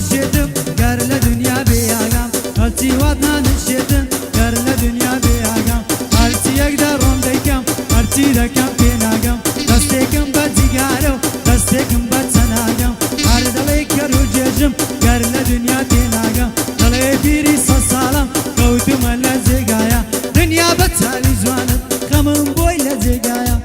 نشيتم قر لدنيا بياقام هالتي واتنا نشيتم قر لدنيا بياقام هالتي يقدر رمديكم هالتي دكم بيناقم دستيكم بتقارو دستيكم بتناقم عرض عليك الرجاجم قر لدنيا بيناقم دلي بيري صالم قوتم لزقايا دنيا بتالي زوانم خمم بوي لزقايا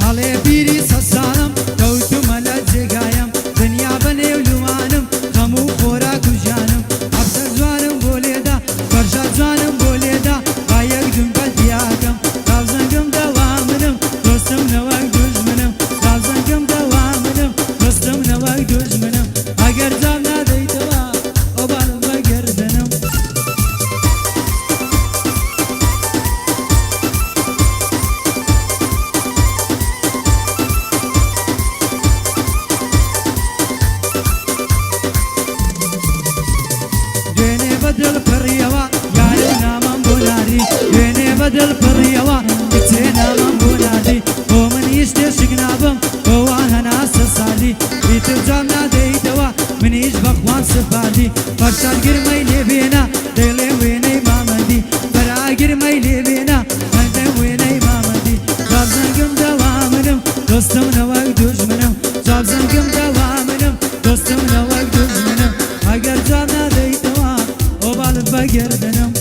علي بيري صالم قوتم لزقايم دنيا بني ولوانم خمو خوراك وجانم عبد زوانم بوليدا فرشا زوانم بوليدا بايق دم بدياكم رافزنكم دوامنم دوستم نواق دجمنم رافزنكم دوامنم دوستم نواق دجمنم اگر زامنا ديتوا وبال بقردنم بدل بريوا يعني نام بولادي ويني بدل بريوا كتينا من بولادي ومن يشتش جنابم هو انا ناس صالي يترجمنا ديتوا من يشبخ وان سفادي فرشال قرمي لبينا ديلي ويني مامدي برا قرمي لبينا انت ويني مامدي جابزنكم دوامنم دوستم نواق دجمنم جابزنكم دوامنم دوستم نواق دجمنم اگر جابنا ديتوا وبال بقردنم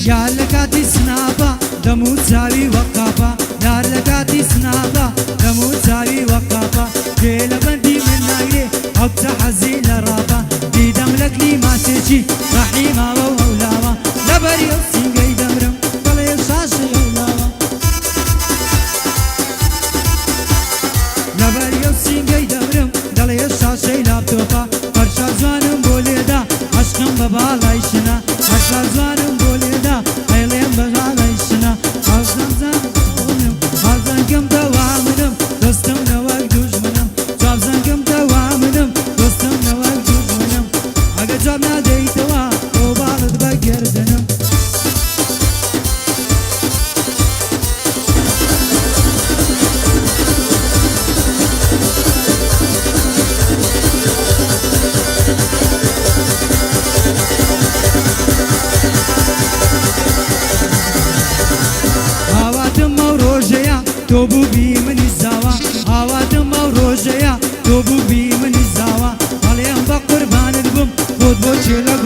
يا لكاتي سنابا دمو تساوي وقافا يا لكاتي سنابا دمو تساوي وقافا جيل بندي من نايري حبت حزين رابا دي دم لك لي ما تجي رحيمة وولاوا لبري وسينجي دمرم طلي شاشي ولاوا لبري وسينجي دمرم طلي شاشي لابتوبا فرشا زوانم بوليدا عشقم ببالايشنا عشقا زوانم بوليدا ايلين ببالايشنا عشقم زوانم عشقم دوامنم دوستم نواق دجمنم جابزنكم دوامنم دوستم نواق دجمنم اگه جابنا ديتوا وبالد بقردنم هواتم وروجيا توبو بي من الزاوا هواتم وروجيا توبو بي من الزاوا عليهم بقربان البم خود بوشي لك